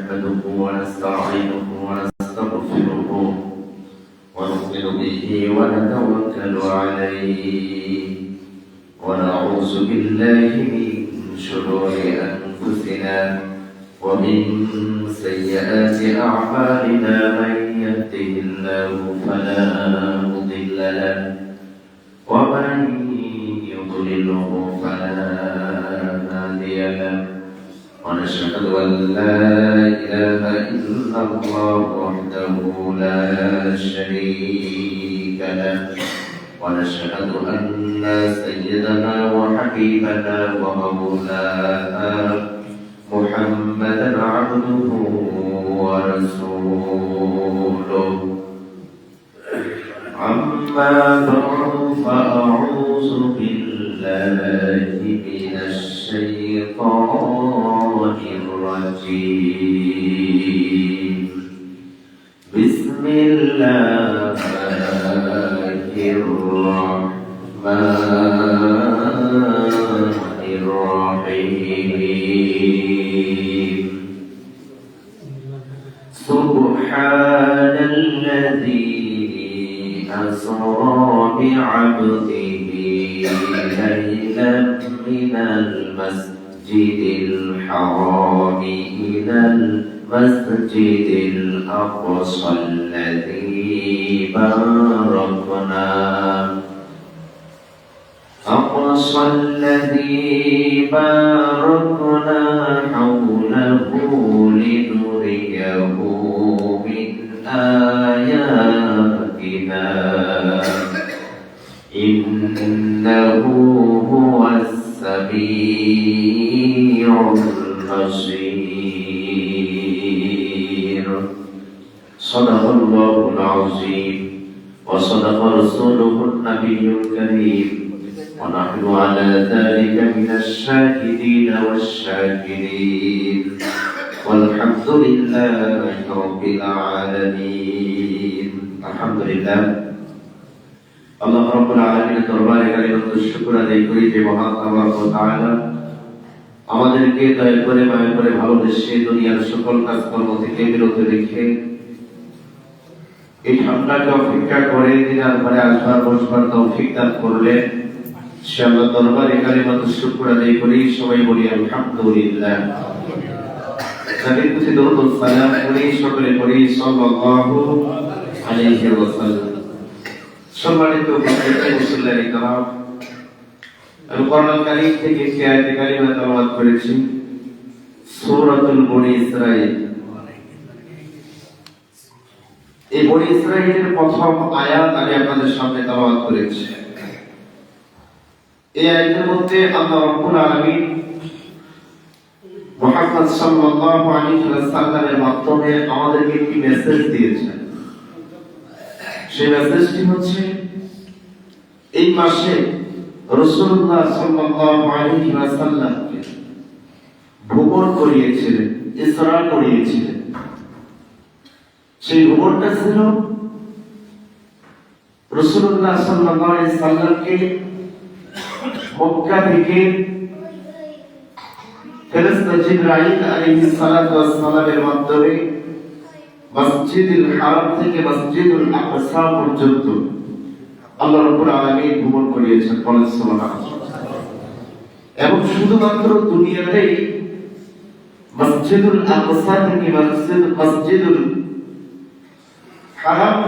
نحمده ونستعينه ونستغفره ونؤمن به ونتوكل عليه ونعوذ بالله من شرور أنفسنا ومن سيئات أعمالنا من يهده الله فلا مضل له ومن يضلله فلا هادي له ونشهد أن لا إله إلا الله وحده لا شريك له ونشهد أن سيدنا وحبيبنا ومولانا محمدا عبده ورسوله أما بعد فأعوذ بالله من الشيطان الرجيم بسم الله الرحمن الرحيم سبحان الذي أسرى بعبده ليلا من المسجد الحرام إلى المسجد الأقصى الذي باركنا حوله لنريه من آياتنا إنه هو السميع البصير صدق الله العظيم وصدق رسوله النبي الكريم ونحن على ذلك من الشاهدين والشاكرين والحمد لله رب العالمين الحمد لله আল্লাহ রাব্বুল আলামিনের দরবারে কালিমাত শুকর আদায় করি যে মহান আল্লাহ তাআলা আমাদেরকে দয়া করে মায়া করে ভালোবেসে দুনিয়ার সকল কাজকর্ম থেকে বিরত রেখে এই ঠান্ডাকে অপেক্ষা করে দিনার ঘরে আসবার বসবার তৌফিক দান করলেন সে আল্লাহর দরবারে কালিমাত শুকর আদায় করি সবাই বলি আলহামদুলিল্লাহ নবীর প্রতি দরুদ ও সালাম করি সকলে পড়ি সাল্লাল্লাহু আলাইহি ওয়াসাল্লাম সম্মানিত মুসলিম ইকরাম আমি কোরআন কারীম থেকে একটি আয়াত কারিমা তেলাওয়াত করেছি সূরাতুল বনী ইসরাঈল এই বনী ইসরাঈলের প্রথম আয়াত আমি আপনাদের সামনে তেলাওয়াত করেছি এই আয়াতের মধ্যে আল্লাহ রাব্বুল আলামিন মুহাম্মদ সাল্লাল্লাহু আলাইহি ওয়াসাল্লামের মাধ্যমে আমাদেরকে একটি মেসেজ দিয়েছেন সেই মেসেজটি হচ্ছে এই মাসে রাসূলুল্লাহ সাল্লাল্লাহু আলাইহি ওয়াসাল্লামকে ভ্রমণ করিয়েছিলেন ইসরা করিয়েছিলেন সেই ভ্রমণটা ছিল রাসূলুল্লাহ সাল্লাল্লাহু আলাইহি ওয়াসাল্লামকে মক্কা থেকে ফেরেশতা জিবরাইল আলাইহিস সালাতু ওয়াস সালামের মাধ্যমে মসজিদুল হারাম থেকে মসজিদুল আকসা পর্যন্ত আল্লাহ রাব্বুল আলামিন ভ্রমণ করিয়েছেন বলেন সুবহানাল্লাহ এবং শুধুমাত্র দুনিয়াতেই মসজিদুল আকসা থেকে মসজিদুল হারাম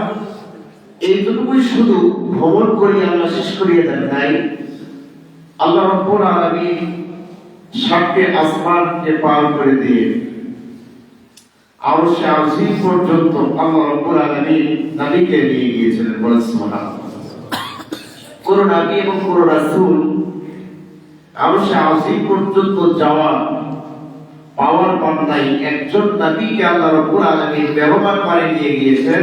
এইটুকুই শুধু ভ্রমণ করে আল্লাহ শেষ করিয়ে দেন নাই আল্লাহ রাব্বুল আলামিন সাতটি আসমানকে পার করে দিয়ে আরশে আজিম পর্যন্ত আল্লাহ রাব্বুল আলামিন নবীকে নিয়ে গিয়েছিলেন বলেন সুবহানাল্লাহ কোন নবী এবং কোন রাসূল আরশে আজিম পর্যন্ত যাওয়া পাওয়ার পান্নাই একজন নবীকে আল্লাহ রাব্বুল আলামিন ব্যবহার করে নিয়ে গিয়েছেন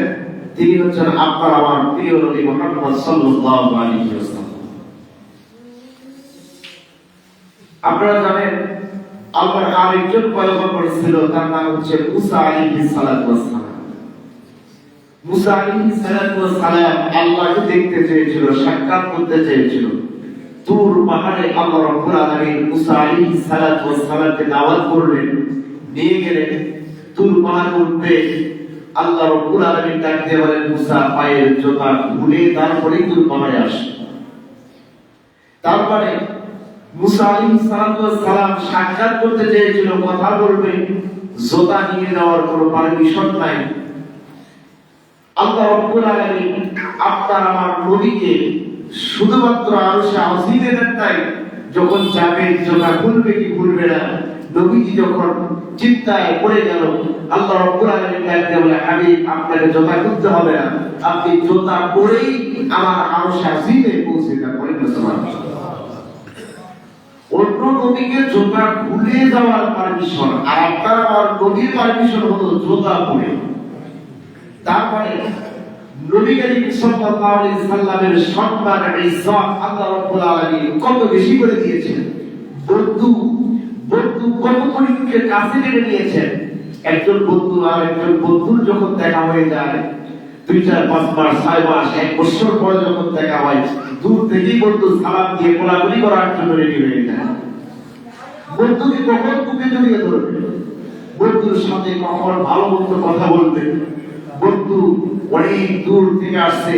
তিনি হচ্ছেন আপনার আমার প্রিয় নবী মুহাম্মদ সাল্লাল্লাহু আলাইহি ওয়াসাল্লাম আপনারা জানেন আল্লাহর আরেকজন পয়গম্বর ছিল তার নাম হচ্ছে মুসা আলাইহিস সালাতু ওয়াস সালাম মুসা আলাইহিস সালাতু ওয়াস সালাম আল্লাহকে দেখতে চেয়েছিল সাক্ষাৎ করতে চেয়েছিল তুর পাহাড়ে আল্লাহ রাব্বুল আলামিন মুসা আলাইহিস সালাতু ওয়াস সালামকে দাওয়াত করলেন নিয়ে গেলেন তুর পাহাড়ে উঠবে, আল্লাহ রাব্বুল আলামিন ডাক দিয়ে বলেন মুসা পায়ের জুতা খুলে তারপরে তুল পাহাড়ে আস। তারপরে মুসা আলাইহিস সালাম সাক্ষাৎ করতে চেয়েছিল, কথা বলবে, জুতা নিয়ে যাওয়ার কোনো পারমিশন নাই। আল্লাহ রাব্বুল আলামিন আপনার আমার নবীকে শুধুমাত্র আরশে আজিমে দেন নাই, যখন যাবে জুতা খুলবে কি খুলবে না, নবীজি যখন চিন্তায় পড়ে গেল, আল্লাহ রাব্বুল আলামিন ডাকতে বলে হাবিব আপনাকে জুতা খুলতে হবে না, আপনি জুতা পরেই আমার আরশে আজিমে পৌঁছে যাবেন। সুবহানাল্লাহ। অন্য নবীকে জুতা খুলে যাওয়ার পারমিশন, আর আপনার আমার নবীর পারমিশন হলো জুতা পরে। তারপরে নবী করিম সাল্লাল্লাহু আলাইহি সাল্লামের সম্মান ইজ্জত আল্লাহ রাব্বুল আলামিন কত বেশি করে দিয়েছেন। বন্ধু কত পরিমাণে কাছে টেনে নিয়েছেন। একজন বন্ধু আর একজন বন্ধুর যখন দেখা হয়ে যায়, 2-4-5 মাস 6 মাস 1 বছর পরে যখন দেখা হয়, দূর থেকেই বন্ধু সালাম দিয়ে কোলাকুলি করার জন্য রেডি হয়ে যায়। বন্ধুকে কখন বুকে জড়িয়ে ধরবে, বন্ধুর সাথে কখন ভালো মন্দ কথা বলবে। বন্ধু অনেক দূর থেকে আসছে,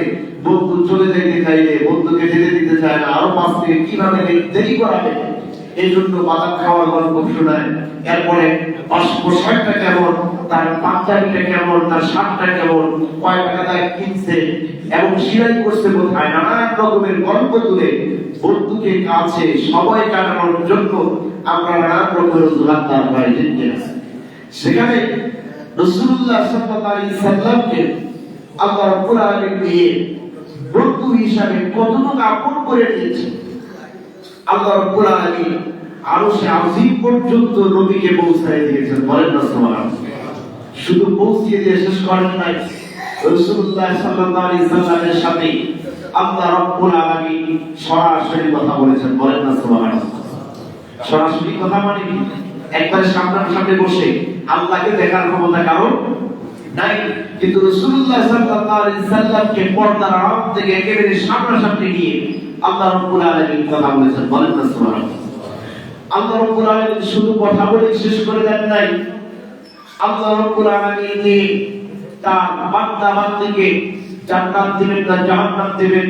বন্ধু চলে যেতে চাইলে বন্ধুকে যেতে দিতে চায় না, আরো 5 মিনিট কিভাবে দেরি করাবে, এই জন্য বাদাম খাওয়ার গল্প শোনায়। এরপরে পোশাকটা কেমন, তার পাঞ্জাবিটা কেমন, তার শার্টটা কেমন, কয় টাকা তাই কিনছে এবং সিলাই করছে কোথায়, নানান রকমের গল্প তুলে বন্ধুকে কাছে সময় কাটানোর জন্য আমরা নানান রকমের অজুহাত তার বাইরে দিয়েছি। সেখানে রাসূলুল্লাহ সাল্লাল্লাহু আলাইহি সাল্লামকে আল্লাহ রাব্বুল আলামিন দিয়ে বন্ধু হিসাবে কতটুকু আপন করে নিয়েছে। আল্লাহ রাব্বুল আলামিন আরশে আজিম পর্যন্ত নবীকে পৌঁছায় দিয়েছেন। বলেন না সুবহানাল্লাহ। শুধু পৌঁছিয়ে দিয়ে শেষ করেন নাই, রাসূলুল্লাহ সাল্লাল্লাহু আলাইহি সাল্লামের সাথে আল্লাহ রাব্বুল আলামিন সরাসরি কথা বলেছেন। বলেন না সুবহানাল্লাহ। সরাসরি কথা মানে কি? একবার সামনে বসে আল্লাহকে দেখার ক্ষমতা কারণ নাই, কিন্তু রাসূলুল্লাহ সাল্লাল্লাহু আলাইহি সাল্লামকে পর্দার আড়াল থেকে একেবারে সামনাসামনি নিয়ে আল্লাহ রাব্বুল আলামিন কথা বলেছেন। বলেন না সুবহানাল্লাহ। আল্লাহ রাব্বুল আলামিন শুধু কথা বলে শেষ করে দেন নাই, আল্লাহ রাব্বুল আলামিন তার বান্দা বান্দীকে জান্নাত দিবেন না জাহান্নাম দিবেন,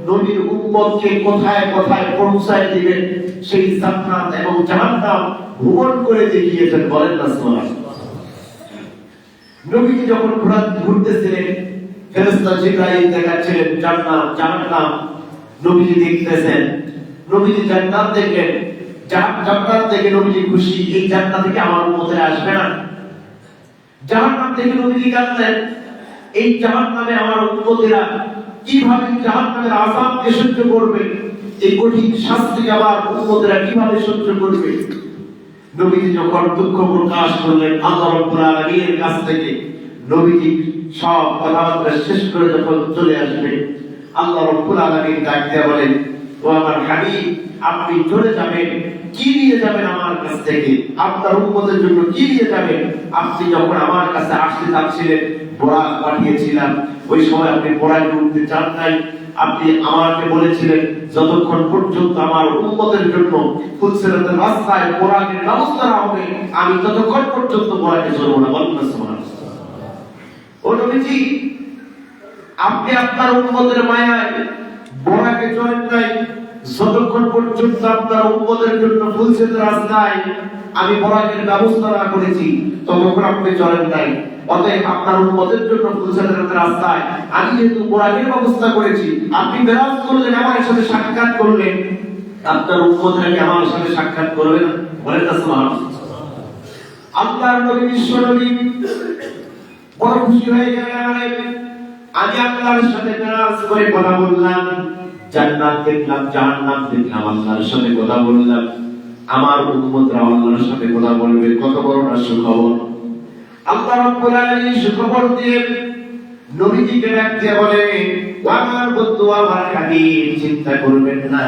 নবীর উম্মতকে কোথায় কোথায় পৌঁছায় দিবেন, সেই জান্নাত এবং জাহান্নাম ভ্রমণ করে দেখিয়েছেন। বলেন না সুবহানাল্লাহ। নবীজি যখন ঘুরতেছিলেন, ফেরেশতা জিবরাইল দেখাচ্ছিলেন জান্নাত জাহান্নাম, নবীজি দেখতেছেন। নবীজি জান্নাত দেখলেন, জান্নাত থেকে নবীজি খুশি, এই জান্নাত থেকে আমার উম্মতেরা আসবে না। জাহান্নাম থেকে নবীজি কাঁদলেন, এই জাহান্নামে আমার উম্মতেরা কিভাবে জাহান্নামের আযাবকে সহ্য করবে, এই কঠিন শাস্তি আবার উম্মতেরা কিভাবে সহ্য করবে। নবীজি যখন দুঃখ প্রকাশ করলেন আল্লাহ রাব্বুল আলামিনের কাছ থেকে, নবীজি সব কথাবার্তা শেষ করে যখন চলে আসবে, আল্লাহ রাব্বুল আলামিন ডাক দিয়ে বলেন, ও আমার হাবিব আপনি চলে যাবেন, কি নিয়ে যাবেন আমার কাছ থেকে, আপনার উম্মতের জন্য কি নিয়ে যাবেন? আপনি যখন আমার কাছে আসতে চাচ্ছিলেন, বোরাক পাঠিয়েছিলাম, ওই সময় আপনি বোরাকে উঠতে চান নাই। আপনি আমাকে বলেছিলেন যতক্ষণ পর্যন্ত আমার উম্মতের জন্য ফুলসিরাতের রাস্তায় বোরাকের ব্যবস্থা না হবে, আমি ততক্ষণ পর্যন্ত বোরাকে চলবো না। বলেন না সুবহানাল্লাহ। ও নবীজি আপনি আপনার উম্মতের মায়ায় বোরাকে চলেন নাই, যতক্ষণ পর্যন্ত আপনার উম্মতের জন্য ফুলসিরাতের রাস্তায় আমি বোরাকের ব্যবস্থা না করেছি ততক্ষণ আপনি চলেন নাই। অতএব আপনার উম্মতের জন্য ফুলসিরাতের রাস্তায় আমি যেহেতু বোরাকের ব্যবস্থা করেছি, আপনি মেরাজ করলেন, আমার সাথে সাক্ষাৎ করলেন, আপনার উম্মতেরা কি আমার সাথে সাক্ষাৎ করবে না? বলেন না সুবহানাল্লাহ। আল্লাহর নবী বিশ্ব নবী বড় খুশি হয়ে গেলেন, আমি আল্লাহর সাথে মেরাজ করে কথা বললাম, জান্নাত দেখলাম জাহান্নাম দেখলাম, আল্লাহর সাথে কথা বললাম, আমার উম্মতরা আল্লাহর সাথে কথা বলবে, কত বড় না সুখবর। আল্লাহ রাব্বুল আলামিন সুখবর দিয়ে নবীজিকে ডাক দিয়ে বলে, আমার বন্ধু আমার হাবিব চিন্তা করবেন না,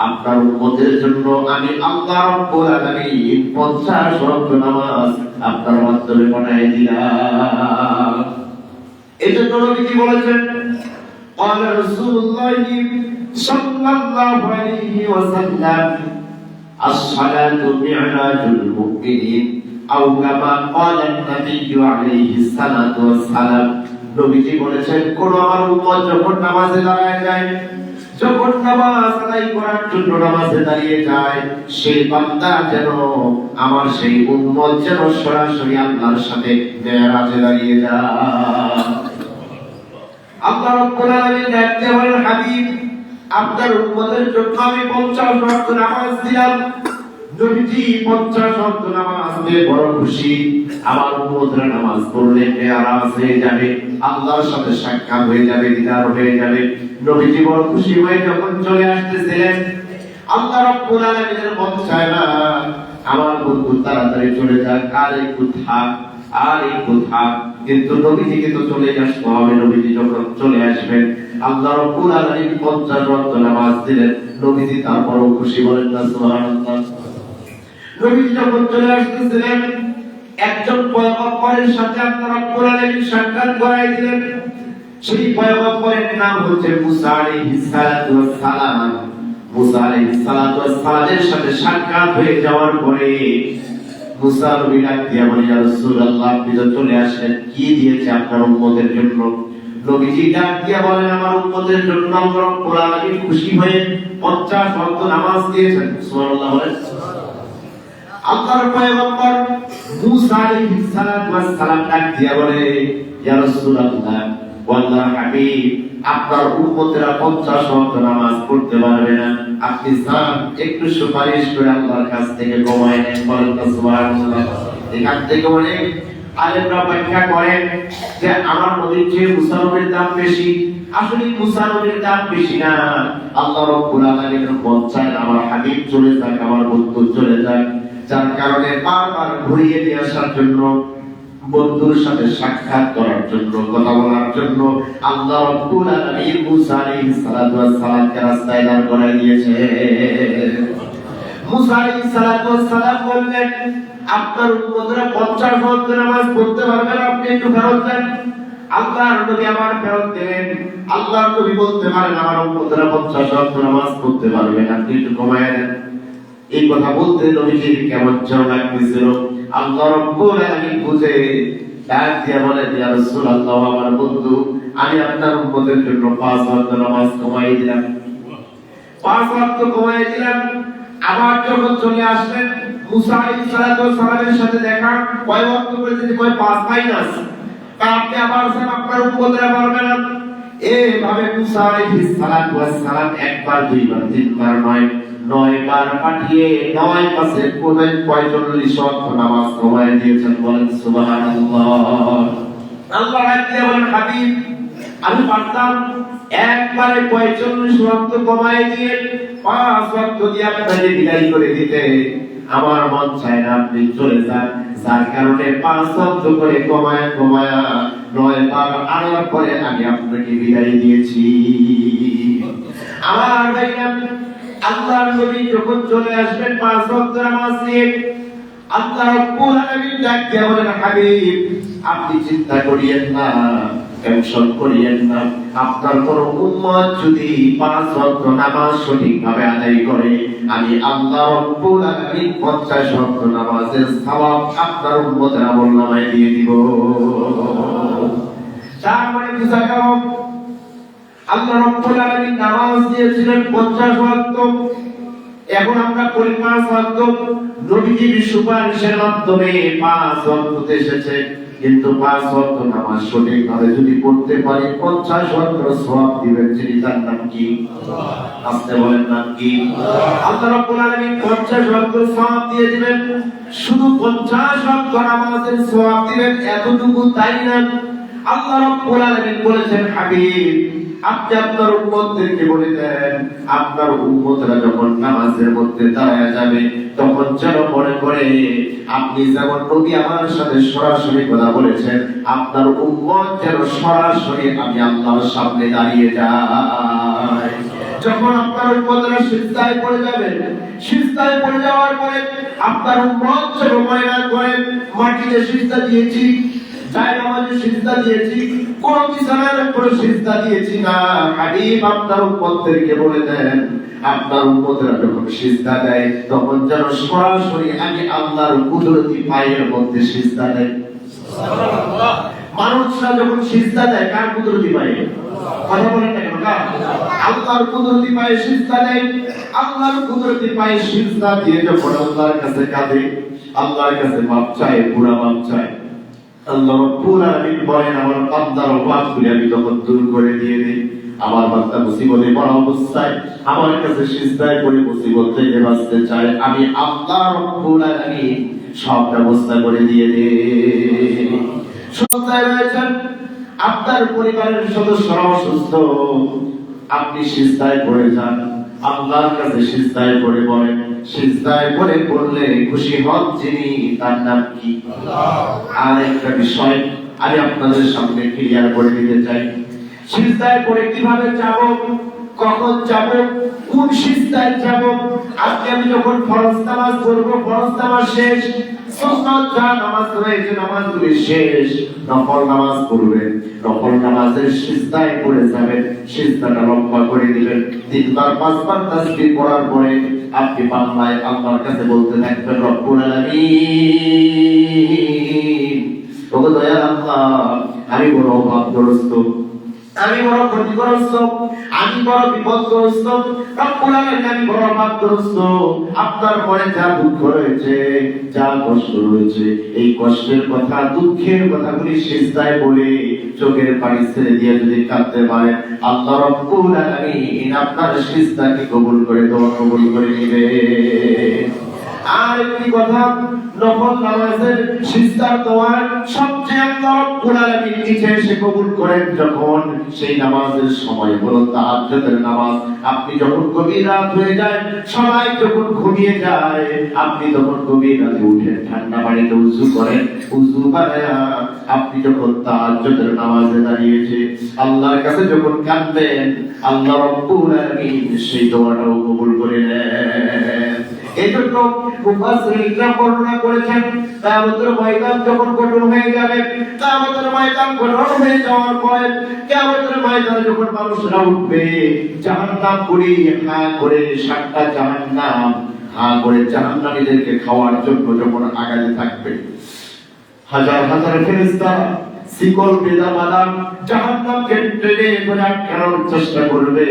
আপনার উম্মতের জন্য আমি আল্লাহ রাব্বুল আলামিন 50 ওয়াক্ত নামাজ আপনার মাধ্যমে বানায় দিলাম। এজন্য নবীজি বলেছেন, قال رسول الله صلى الله عليه وسلم الصلاة معراج المؤمنين আও কামা ক্বালা নবিয়্যু আলাইহিস সালাতু ওয়াস সালাম, নবীজি বলেছেন কোন আমার উম্মত যখন নামাজে দাঁড়ায় যায়, যখন নামাজ আদায় করার জন্য নামাজে দাঁড়িয়ে যায়, সেই বান্দা যেন আমার সেই উম্মত যেন সরাসরি আল্লাহর সাথে মেরাজে দাঁড়িয়ে যায়। আল্লাহ রাব্বুল আলামিন ডাকতে বলেন, হাবিব আপনার উম্মতের জন্য আমি 50 ওয়াক্ত নামাজ দিলাম। নবীজি 50 ওয়াক্ত নামাজ দিয়ে বড় খুশি। আমার উম্মতরা নামাজ পড়লে মেরাজ হয়ে যাবে, আল্লাহর সাথে সাক্ষাৎ হয়ে যাবে, দিদার হয়ে যাবে। নবীজি বড় খুশি হয়ে যখন চলে আসতেছিলেন, আল্লাহ রাব্বুল আলামিনের মন চায় না আমার বন্ধু তাড়াতাড়ি চলে যাক, আর একটু থাক, আর একটু থাক। কিন্তু নবীজিকে তো চলে আসতে হবে। নবীজি যখন চলে আসবেন, আল্লাহ রাব্বুল আলামিন 50 ওয়াক্ত নামাজ দিলেন। নবীজি তারপরও খুশি, বলেন না সুবহানাল্লাহ। নবীজি যখন চলে আসতেছিলেন, একজন পয়গম্বরের সাথে আল্লাহ রাব্বুল আলামিন সাক্ষাৎ করাই দিলেন। সেই পয়গম্বরের নাম হচ্ছে মুসা আলাইহিস সালাতু ওয়াস সালাম। মুসা আলাইহিস সালাতু ওয়াস সালামের সাথে সাক্ষাৎ হয়ে যাওয়ার পরে মুসা নবী ডাক দিয়া বলে, ইয়া রাসূলুল্লাহ, আপনি তো চলে আসলেন, কি দিয়েছে আপনার উম্মতের জন্য? নবীজি ডাক দিয়া বলেন, আমার উম্মতের জন্য আল্লাহ রাব্বুল আলামিন খুশি হয়ে 50 ওয়াক্ত নামাজ দিয়েছেন। সুবহানাল্লাহ বলেন। আল্লাহর পয়গম্বর মুসা আলাইহিস সালাতু ওয়াস সালাম ডাক দিয়া বলে, ইয়া রাসূলুল্লাহ, আল্লাহর হাবিব, আপনার উম্মতেরা 50 ওয়াক্ত নামাজ পড়তে পারবে না, আপনি যান একটু সুপারিশ করে আল্লাহর কাছ থেকে কমায় নেন। বলেন না সুবহানাল্লাহ। এখান থেকে অনেক আলেমরা ব্যাখ্যা করেন যে আমার নবীর চেয়ে মুসা নবীর দাম বেশি। আসলে মুসা নবীর দাম বেশি না, আল্লাহ রাব্বুল আলামিনের মন চায় আমার হাবিব চলে যাক, আমার বন্ধু চলে যাক। যার কারণে বারবার ঘুরিয়ে নিয়ে আসার জন্য, বন্ধুর সাথে সাক্ষাৎ করার জন্য, কথা বলার জন্য আল্লাহ রাব্বুল আলামিন মুসা আলাইহিস সালাতু ওয়াস সালামকে রাস্তায় দাঁড় করায় দিয়েছে। মুসা আলাইহিস সালাতু ওয়াস সালাম বললেন, আপনার উম্মতরা 50 ওয়াক্ত নামাজ পড়তে পারবে না, আপনি একটু ফেরত যান। আল্লাহর নবী আবার ফেরত দিলেন। আল্লাহর নবী বলতে পারেন, আমার উম্মতরা 50 ওয়াক্ত নামাজ পড়তে পারবে না, আপনি একটু কমায় দেন। এই কথা বলতে নবীজির কেমন যেন লাগতেছিল। আল্লাহ রাব্বুল আলামিন বুঝে ডাক দিয়া বলেন, ইয়া রাসূলুল্লাহ, আমার বন্ধু, আমি আপনার উম্মতের জন্য 5 ওয়াক্ত নামাজ কমাই দিলাম। 5 ওয়াক্ত কমাই দিলাম। আবার যখন চলে আসলেন, মুসা আলাইহিস সালাতু ওয়াস সালামের সাথে দেখা, কয় ওয়াক্ত করে যদি কয় 5 মাইনাস, তা আপনি আবার স্যার আপনার উম্মতরা পারবে না। এইভাবে মুসা আলাইহিস সালাতু ওয়াস সালাম একবার, দুইবার, তিনবার নয়, 9 বার পাঠিয়ে 9 পাশে 45 ওয়াক্ত নামাজ কমায় দিয়েছেন। বলেন সুবহানাল্লাহ। আল্লাহ রাব্বুল বলেন, হাবিব, আমি পারতাম একবারে 45 ওয়াক্ত কমায় দিয়ে 5 ওয়াক্ত দিয়ে আপনাকে বিদায় করে দিতে, আমার মন চায় না আপনি চলে যান। যার কারণে 5 ওয়াক্ত করে কমায় 9 বার আনার পরে আমি আপনাকে বিদায় দিয়েছি। আমার ভাইরা, আল্লাহর নবী যখন চলে আসবেন 5 ওয়াক্ত নামাজ নিয়ে, আল্লাহ রাব্বুল আলামিন ডাক দিয়ে বলেন, হাবিব, আপনি চিন্তা করিয়েন না, টেনশন করিয়েন না। আপনার কোন উম্মত যদি 5 ওয়াক্ত নামাজ সঠিকভাবে আদায় করে, আমি আল্লাহ রাব্বুল আলামিন 50 ওয়াক্ত নামাজের সওয়াব আপনার উম্মতের আমলনামায় দিয়ে দিব। তার মানে বুঝা গেল, আল্লাহ রাব্বুল আলামিন নামাজ দিয়েছিলেন 50 ওয়াক্ত, এখন আমরা পড়ি 5 ওয়াক্ত। নবীজির সুপারিশের মাধ্যমে 5 ওয়াক্ত এসেছে, কিন্তু 5 ওয়াক্ত নামাজ সঠিকভাবে যদি পড়তে পারি 50 ওয়াক্ত সওয়াব দিবেন। যিনি, তার নাম কি? আল্লাহ। আপনি বলেন নাম কি? আল্লাহ। আল্লাহ রাব্বুল আলামিন 50 ওয়াক্ত সওয়াব দিয়ে দিবেন। শুধু 50 ওয়াক্ত নামাজের সওয়াব দিবেন এতটুকু তাই না, আল্লাহ রাব্বুল আলামিন বলেছেন, হাবিব, আপনি আপনার উম্মতদেরকে বলে দেন, আপনার উম্মতরা যখন নামাজের মধ্যে দাঁড়ায় যাবে, তখন যেন মনে করে আপনি যেমন নবী আমার সাথে সরাসরি কথা বলেছেন, আপনার উম্মত যেন সরাসরি আমি আল্লাহর সামনে দাঁড়িয়ে যায়। যখন আপনার উম্মতরা সিজদায় পড়ে যাবে, সিজদায় পড়ে যাওয়ার পরে আপনার উম্মত যেন মনে না করে মাটিতে সিজদা দিয়েছি, জায় নামাজে সিজদা দিয়েছি, কোন বিছানার উপরে সিজদা দিয়েছি না। হাবিব আপনার উম্মতদেরকে বলে দেন, আপনার উম্মতরা যখন সিজদা দেয় তখন যেন সরাসরি আমি আল্লাহর কুদরতি পায়ের মধ্যে সিজদা দেয়। সুবহানাল্লাহ। মানুষরা যখন সিজদা দেয় কার কুদরতি পায়ে? কথা বলেন না কেন? আল্লাহর কুদরতি পায়ে সিজদা দেয়। আল্লাহর কুদরতি পায়ে সিজদা দিয়ে যখন আল্লাহর কাছে কাঁদে, আল্লাহর কাছে মাপ চায়, পুরা মাপ চায়, আল্লাহ রাব্বুল আলামিন বলেন আমার বান্দার অভাবগুলি আমি তখন দূর করে দিয়ে দেই। আমার বান্দা মুসিবতে পড়া অবস্থায় আমার কাছে সিজদায় পড়ে মুসিবত থেকে বাঁচতে চায়, আমি আল্লাহ রাব্বুল আলামিন সব ব্যবস্থা করে দিয়ে দেই। সন্তান রয়েছেন, আপনার পরিবারের সদস্যরা অসুস্থ, আপনি সিজদায় পড়ে যান, আল্লাহর কাছে সিজদায় পড়ে বলেন, সিজদায় পড়ে পড়লে খুশি হন যিনি, তার নাম কি? আল্লাহ। আর একটা বিষয় আমি আপনাদের সামনে ক্লিয়ার করে দিতে চাই, সিজদায় পড়ে কিভাবে যাব, কখন যাব, কোন সিজদায় যাব। আজকে আমি যখন ফরজ নামাজ পড়ব, ফরজ নামাজ শেষ, সুন্নাত যা নামাজ রয়েছে নামাজগুলি শেষ, নফল নামাজ পড়বেন, নফল নামাজের সিজদায় পড়ে যাবেন, সিজদাটা লম্বা করে দিবেন, 3 বার 5 বার তাসবিহ পড়ার পরে আপনি বাংলায় আল্লাহর কাছে বলতে থাকবেন, রব্বুল আলামিন, ওগো দয়াল আল্লাহ, আমি বড় অভাবগ্রস্ত, আমি বড় ক্ষতিগ্রস্ত, আমি বড় বিপদগ্রস্ত, রব্বুল আলামিন আমি বড় অভাবগ্রস্ত, আপনার মনে যা দুঃখ রয়েছে, যা কষ্ট রয়েছে, এই কষ্টের কথা, দুঃখের কথাগুলি সিজদায় বলে চোখের পানি ছেড়ে দিয়ে যদি কাঁদতে পারেন, আল্লাহ রব্বুল আলামিন আপনার সিজদাকে কবুল করে দোয়া কবুল করে নেবে। আর একটি কথা, নফল নামাজের সিজদার দোয়া সবচেয়ে আল্লাহ রাব্বুল আলামিন নিচে এসে কবুল করেন যখন সেই নামাজের সময় হলো তাহাজ্জুদের নামাজ। আপনি যখন গভীর রাত হয়ে যায়, সবাই যখন ঘুমিয়ে যায়, আপনি তখন গভীর রাতে উঠেন, ঠান্ডা পানিতে ওযু করেন, ওযু বানায়া আপনি যখন তাহাজ্জুদের নামাজে দাঁড়িয়েছে আল্লাহর কাছে যখন কাঁদবেন, আল্লাহ রাব্বুল আলামিন সেই দোয়াটাও কবুল করে নেন। এজন্য মুফাসসিরিনরা বর্ণনা করেছেন, কিয়ামতের ময়দান যখন কঠোর হয়ে যাবে, কিয়ামতের ময়দান কঠোর হয়ে যাওয়ার পরে, কিয়ামতের ময়দানে যখন মানুষরা উঠবে, জাহান্নাম পুরি হা করে 7টা জাহান্নাম হা করে জাহান্নামীদেরকে খাওয়ার জন্য যখন আগাতে থাকবে, হাজার হাজার ফেরেশতা শিকল বেঁধা বাঁধা জাহান্নামকে টেনে ধরে আটকানোর চেষ্টা করবে,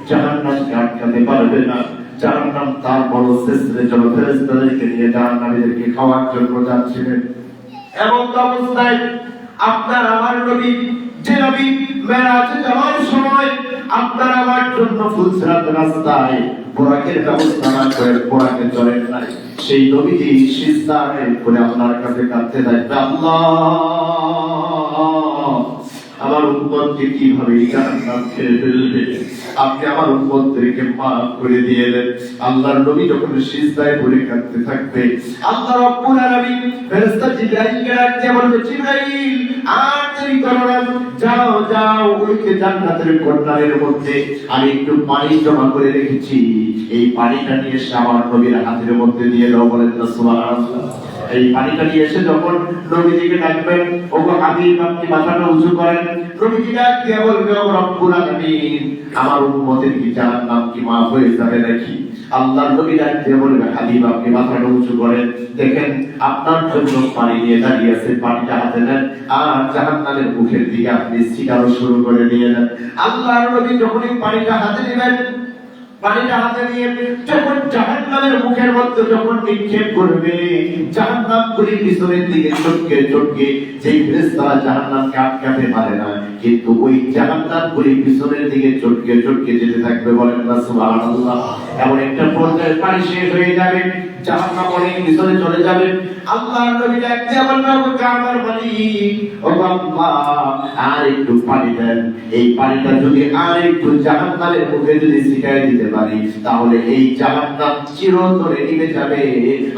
জাহান্নামকে আটকাতে পারবে না। জাহান্নাম তার বড় শেষে যখন ফেরেশতাদেরকে নিয়ে জাহান্নামীদেরকে খাওয়ার জন্য যাচ্ছিলেন, এমন অবস্থায় আপনার আমার নবী, যে নবী মেরাজে যাওয়ার সময় আপনার আমার জন্য ফুলসিরাত রাস্তায় বোরাকের ব্যবস্থা না করে বোরাকে চলেন নাই, সেই নবীজি সিজদায় করে আল্লাহর কাছে কাঁদতে থাকবে, আল্লাহ আমার উম্মতকে কিভাবে জাহান্নাম ছেড়ে ফেলবে, আপনি আমার উম্মতদেরকে মাফ করে দিয়ে দেন। আল্লাহর নবী যখন সিজদায় পড়ে কাঁদতে থাকবে, আল্লাহ রাব্বুল আলামিন ফেরেশতা জিবরাইলকে ডাকতে বলবে, জিবরাইল আর দেরি করো না, যাও যাও ওই যে জান্নাতের কর্নারের মধ্যে আমি একটু পানি জমা করে রেখেছি, এই পানিটা নিয়ে এসে আমার নবীর হাতের মধ্যে দিয়ে দাও। বলেন না সুবহানাল্লাহ। এই পানিটা নিয়ে এসে যখন নবীজিকে ডাকবেন, ওগো হাবিব আপনি মাথাটা উঁচু করেন, নবীজি ডাক দিয়ে বলবে, ও রব্বুল আলামিন আমার উম্মতের কি জাহান্নাম কি মাফ হয়ে যাবে নাকি? আল্লাহর নবী ডাক দিয়ে বলবে, হাবিব আপনি মাথাটা উঁচু করেন, দেখেন আপনার জন্য পানি নিয়ে দাঁড়িয়ে আছে, পানিটা হাতে নেন আর জাহান্নামের মুখের দিকে আপনি ছিটানো শুরু করে দিয়ে দেন। আল্লাহর নবী যখন এই পানিটা হাতে নেবেন, পানিটা হাতে নিয়ে যখন জাহান্নামের মুখের মধ্যে যখন নিক্ষেপ করবে, জাহান্নাম গুলি পিছনের দিকে চটকে চটকে, যেই ফেরেশতারা জাহান্নামকে আটকাতে পারে না, কিন্তু ওই জাহান্নাম গুলি পিছনের দিকে চটকে চটকে যেতে থাকবে। বলেন না সুবহানাল্লাহ। এমন একটা পর্যায়ে পানি শেষ হয়ে যাবে, জাহান্নাম অনেক পিছনে চলে যাবে। আল্লাহর নবী ডাকতে বলবে, ও কাবার মালিক, ও আল্লাহ আর একটু পানি দেন, এই পানিটা যদি আর একটু জাহান্নামের মুখে যদি ছিটায় দিতে পারি, তাহলে এই জাহান্নাম চিরতরে নিভে যাবে,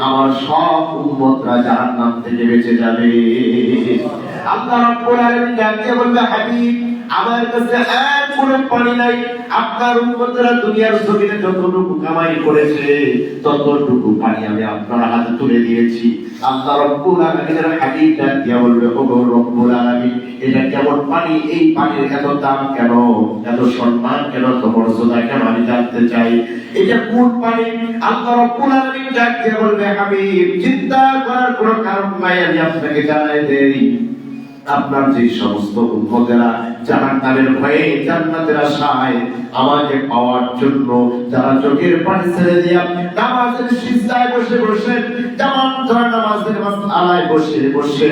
আমার সব উম্মতরা জাহান্নাম থেকে বেঁচে যাবে। আল্লাহ রাব্বুল আলামিন ডাকতে বলবে, হাবিব আমার কাছে এক কোনো পানি নাই। আপনার উম্মতরা দুনিয়ার জমিনে যতটুকু কামাই করেছে ততটুকু পানি আমি আপনার হাতে তুলে দিয়েছি। আল্লাহ রব্বুল আলামিনের হাবিব ডাক দিয়া বলবে, ও রব্বুল আলামিন, এটা কেমন পানি? এই পানির এত দাম কেন, এত সম্মান কেন, এত মর্যাদা কেন, আমি জানতে চাই এটা কোন পানি? আল্লাহ রব্বুল আলামিন ডাক দিয়া বলবে, হাবিব, চিন্তা করার কোনো কারণ নাই, আমি আপনাকে জানাই দেই। আপনার যে সমস্ত উম্মতেরা জাহান্নামের ভয়ে জান্নাতের আশায় আমাকে পাওয়ার জন্য যারা চোখের পানি ছেড়ে দিয়া নামাজের সিজদায় বসে বসে, জামাত ধরা নামাজের মাসআলায় বসে বসে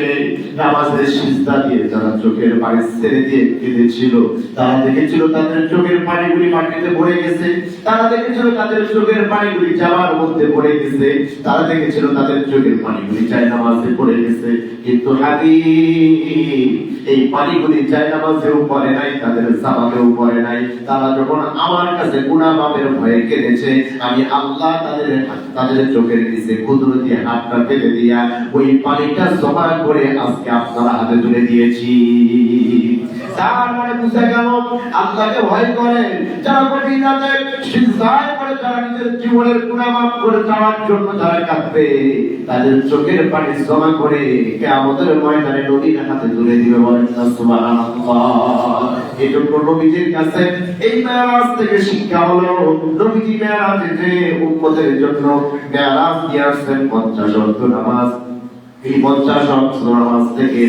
নামাজের সিজদা দিয়ে যারা চোখের পানি ছেড়ে দিয়ে কেঁদেছিল, তারা দেখেছিল তাদের চোখের পানিগুলি মাটিতে পড়ে গেছে, তারা দেখেছিল তাদের চোখের পানিগুলি জামার মধ্যে পড়ে গেছে, তারা দেখেছিল তাদের চোখের পানিগুলি জায়নামাজে পড়ে গেছে। কিন্তু হাবিব, এই পানিগুলি জায়নামাজেও পড়ে নাই, তাদের জামাতেও পড়ে নাই। তারা যখন আমার কাছে গুনাহ মাপের ভয়ে কেঁদেছে, আমি আল্লাহ তাদের চোখের নিচে কুদরতি হাতটা পেতে দিয়া ওই পানিটা জমা করে আজকে আপনার হাতে তুলে দিয়েছি। তার মানে বুঝা গেল, আল্লাহকে ভয় করে যারা কঠিন রাতে সিজদায় পড়ে, যারা নিজের জীবনের গুনাহ মাফ করে যাওয়ার জন্য যারা কাঁদবে, তাদের চোখের পানি জমা করে কিয়ামতের ময়দানে নবীর হাতে তুলে দিবে। বলেন না সুবহানাল্লাহ। এজন্য নবীজির কাছে এই মেরাজ থেকে শিক্ষা হলো, নবীজি মেরাজে যে উম্মতের জন্য মেরাজ দিয়ে আসছেন 50 ওয়াক্ত নামাজ, এই 50 ওয়াক্ত নামাজ থেকে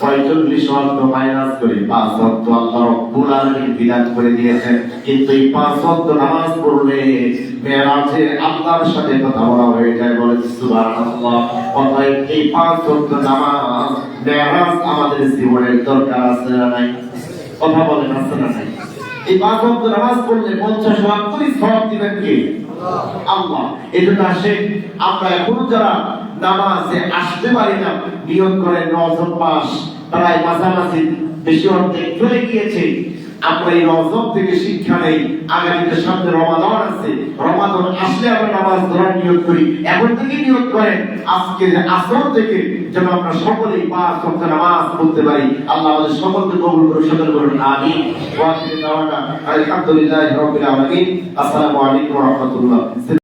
45 ওয়াক্ত মাইনাস করে 5 ওয়াক্ত আল্লাহ রাব্বুল আলামিন বিধান করে দিয়েছেন। কিন্তু এই 5 ওয়াক্ত নামাজ পড়লে মেরাজে আল্লাহর সাথে কথা বলা হয়ে যায়। বলেন সুবহানাল্লাহ। অতএব এই 5 ওয়াক্ত নামাজ মেরাজ আমাদের জীবনের দরকার আছে না নাই? কথা বলেন, আছে না নাই? এই 5 ওয়াক্ত নামাজ পড়লে 50 ওয়াক্তই সওয়াব দিবেন কে? আল্লাহ। এজন্য আসে আমরা এখন যারা নামাজে আসতে পারি না, নিয়ত করেন রজব মাস প্রায় মাঝামাঝি বেশি অর্ধেক চলে গিয়েছে, আমরা এই রজব থেকে শিক্ষা নেই। আগামীতে সামনে রমাদান আছে, রমাদান আসলে আমরা নামাজ ধরার নিয়ত করি। এখন থেকে নিয়ত করেন আজকে আসর থেকে যেন আমরা সকলেই 5 ওয়াক্ত নামাজ পড়তে পারি। আল্লাহ আমাদের সকলকে কবুল করুন, সকল বলুন আমিন। ওয়া আখিরু দাওয়ানা আলহামদুলিল্লাহি রাব্বিল আলামিন। আসসালামু আলাইকুম ওয়া রাহমাতুল্লাহ।